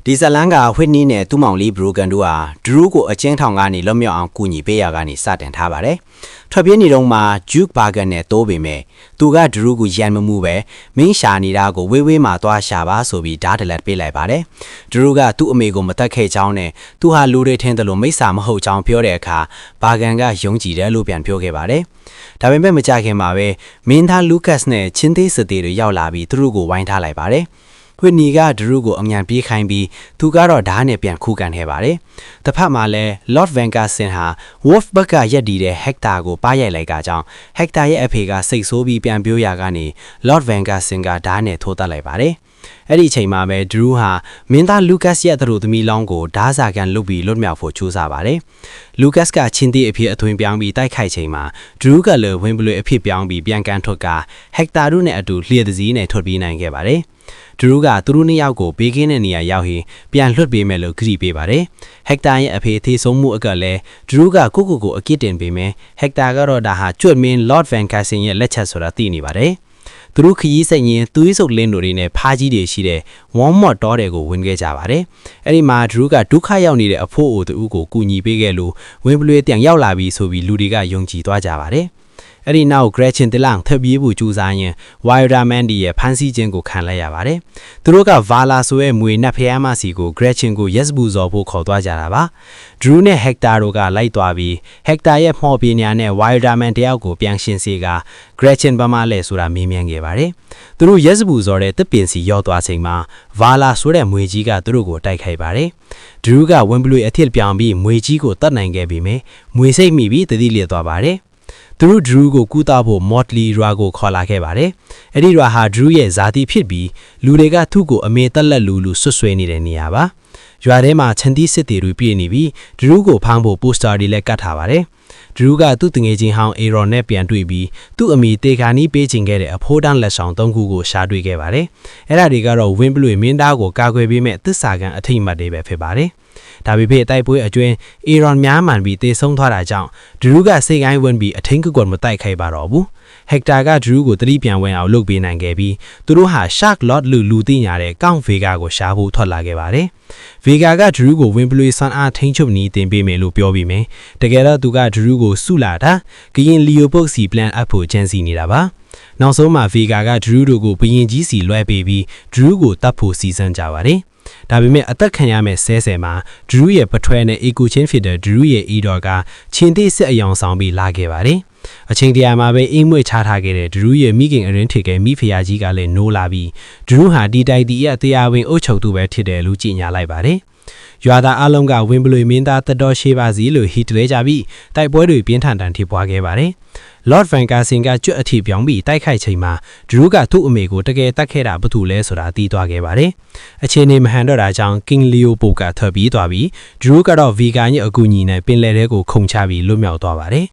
ဒီဇလန်ကဝစ်နီးနဲ့တူးမောင်လေးဘရိုကန်တို့ဟာဒရူးကိုအချင်းထောင်ကနေလွတ်မြောက်အောင်ကူညီပေးရကနေစတင်ထားပါတယ်။ထွက်ပြေးနေတော့မှဂျူးဘာဂန်နဲ့တိုးပေမဲ့သူကဒရူးကိုရန်မမှုပဲမင်းရှာနေတာကိုဝေးဝေးမှာသွားရှာပါဆိုပြီးဓာတ်တလက်ပေးလိုက်ပါတယ်။ဒရူးကသူ့အမေကိုမတက်ခဲ့ကြောင်းနဲ့သူဟာလူတွေထင်းတယ်လို့မိစ္ဆာမဟုတ်ကြောင်းပြောတဲ့အခါဘာဂန်ကယုံကြည်တယ်လို့ပြန်ပြောခဲ့ပါတယ်။ဒါပေမဲ့မကြခင်မှာပဲမင်းသားလူကတ်နဲ့ချင်းသေးစတေတွေရောက်လာပြီးသူတို့ကိုဝိုင်းထားလိုက်ပါတယ်။ခွေနီကဒရူးကိုအမြန်ပြေးခိုင်းပြီးသူကတော့ဓာတ်နဲ့ပြန်ခုကန်ခဲ့ပါတယ်။တစ်ဖက်မှာလည်း Lord Vankerson ဟာ Wolf ဘက်ကရက်ဒီတဲ့ Hector ကိုပါရိုက်လိုက်ကကြောင်း Hector ရဲ့အဖေကစိတ်ဆိုးပြီးပြန်ပြောရကနေ Lord Vankerson ကဓာတ်နဲ့ထိုးတက်လိုက်ပါတယ်။အဲ့ဒီအချိန်မှာပဲ Drew ဟာမင်းသား Lucas ရဲ့သူတို့သမီးလောင်းကိုဓာတ်စာကန်လုပ်ပြီးလွတ်မြောက်ဖို့ကြိုးစားပါတယ်။ Lucas ကချင်းတီအဖြစ်အသွင်ပြောင်းပြီးတိုက်ခိုက်ချိန်မှာ Drew ကလည်းဝင်းပလွေအဖြစ်ပြောင်းပြီးပြန်ကန်ထွက်က Hector တို့နဲ့အတူလျှက်သစည်းနဲ့ထွက်ပြေးနိုင်ခဲ့ပါတယ်။ဒရူးကသူတို့နှစ်ယောက်ကိုဘေးကင်းတဲ့နေရာရောက်ရင်ပြန်လွတ်ပေးမယ်လို့ခရီးပေးပါတယ်။ဟက်တာရဲ့အဖေသေဆုံးမှုအကလည်းဒရူးကကိုအကစ်တင်ပေးမယ်။ဟက်တာကတော့ဒါဟာကျွတ်မင်း Lord Vankerson ရဲ့လက်ချက်ဆိုတာသိနေပါတယ်။သူတို့ခရီးစိတ်ရင်သူ့ရုပ်လင်းတို့တွေနဲ့ဖားကြီးတွေရှိတဲ့ Walmart တောတွေကိုဝင်ခဲ့ကြပါတယ်။အဲ့ဒီမှာဒရူးကဒုက္ခရောက်နေတဲ့အဖိုးအိုတူကိုကူညီပေးခဲ့လို့ဝင်းပလွေပြန်ရောက်လာပြီးဆိုပြီးလူတွေကယုံကြည်သွားကြပါတယ်။အဲ့ဒီနောက် Gretchen တလန့်ထပ်ပြေးဖို့ကြိုးစားရင် Wilderman ရဲ့ဖမ်းဆီးခြင်းကိုခံလိုက်ရပါတယ်။သူတို့က Vala ဆိုရဲ့မွေနတ်ဖျားမစီကို Gretchen ကို Yes ဘူးဇော်ဖို့ခေါ်သွားကြတာပါ။ Drew နဲ့ Hector တို့ကလိုက်သွားပြီး Hector ရဲ့မော်ပညာနဲ့ Wilderman တယောက်ကိုပြန်ရှင်းစေက Gretchen ဘာမှလဲဆိုတာမေးမြန်းခဲ့ပါတယ်။သူတို့ Yes ဘူးဇော်တဲ့တစ်ပင်စီရောက်သွားချိန်မှာ Vala ဆိုတဲ့မွေကြီးကသူတို့ကိုတိုက်ခိုက်ပါတယ်။ Drew ကဝင်းပလွေအထစ်ပြောင်းပြီးမွေကြီးကိုတတ်နိုင်ခဲ့ပြီးမြမွေစိတ်မိပြီးတတိလျက်သွားပါတယ်။သူတို့ Drew ကိုကူးတာဖို့ Motley ရွာကိုခေါ်လာခဲ့ပါတယ်။အဲ့ဒီရွာဟာ Drew ရဲ့ဇာတိဖြစ်ပြီးလူတွေကသူ့ကိုအမေတက်လက်လူဆွဆွဲနေတဲ့နေရာပါ။ရွာထဲမှာချန်တီစစ်တီတွေပြည့်နေပြီး Drew ကိုဖမ်းဖို့ poster တွေလည်းကတ်ထားပါတယ်။ Drew ကသူ့တငယ်ချင်းဟောင်း Aaron နဲ့ပြန်တွေ့ပြီးသူ့အမိတေခါနီးပေးချင်ခဲ့တဲ့အဖိုးတန်းလက်ဆောင်၃ခုကိုရှာတွေ့ခဲ့ပါတယ်။အဲ့ဒါတွေကတော့ဝင်းပလွေမင်းသားကိုကာကွယ်ပေးမဲ့သစ္စာခံအထိတ်အမှတ်တွေပဲဖြစ်ပါတယ်။ဒါပေမဲ့တိုက်ပွဲအတွင်း Aaron များမှန်ပြီးတေဆုံးသွားတာကြောင့် Drew ကစိတ်ကိုင်းဝင်ပြီးအထင်ကွက်မတိုက်ခိုက်ပါတော့ဘူး။ Hector က Drew ကိုတတိပြန်ဝင်အောင်လုပ်ပေးနိုင်ခဲ့ပြီးသူတို့ဟာ Shark Lord လူသိညာတဲ့ Count Vega ကိုရှာဖို့ထွက်လာခဲ့ပါတယ်။ Vega က Drew ကိုဝင်းပလွေဆန်အားထိန်းချုပ်နေတင်ပေးမယ်လို့ပြောပြီးမယ်။တကယ်တော့သူက Drew ကိုစုလာတာကရင် Leopold စီ plan အပ်ဖို့ကြံစီနေတာပါ။နောက်ဆုံးမှာ Vega က Drew တို့ကိုဘရင်ကြီးစီလွှဲပေးပြီး Drew ကိုတတ်ဖို့စီစဉ်ကြပါတယ်။ဒါပေမဲ့အသက်ခံရမယ့်ဆဲမှာ Drew ရဲ့ပထွဲနဲ့ Eco ချင်းဖြစ်တဲ့ Drew ရဲ့ Edor ကချင်းသေးစစ်အယောင်ဆောင်ပြီးလာခဲ့ပါတယ်။အချိန်တရာမှာပဲအိမ်မွေချထားခဲ့တဲ့ Drew ရဲ့မိခင်အရင်ထစ်ကဲမိဖုရားကြီးကလည်းနိုးလာပြီး Drew ဟာဒီတိုက်တီရဲ့တရားဝင်အုပ်ချုပ်သူပဲဖြစ်တယ်လို့ကြေညာလိုက်ပါတယ်။ရွာသားအလုံးကဝင်းပလွေမင်းသားတတော်ရှိပါစီလို့ဟီတလဲကြပြီးတိုက်ပွဲတွေပြင်းထန်တန်ထိပွားခဲ့ပါတယ်။ Lord Vankerson ကကျွတ်အထိပြောင်းပြီးတိုက်ခိုက်ချိန်မှာ Drew ကသူ့အမေကိုတကယ်တတ်ခဲ့တာဘာလို့လဲဆိုတာသိသွားခဲ့ပါတယ်။အခြေအနေမဟန်တော့တာကြောင့် King Leopold ကထွက်ပြေးသွားပြီး Drew ကတော့ Vega ရဲ့အကူအညီနဲ့ပင်လယ်ထဲကိုခုန်ချပြီးလွတ်မြောက်သွားပါတယ်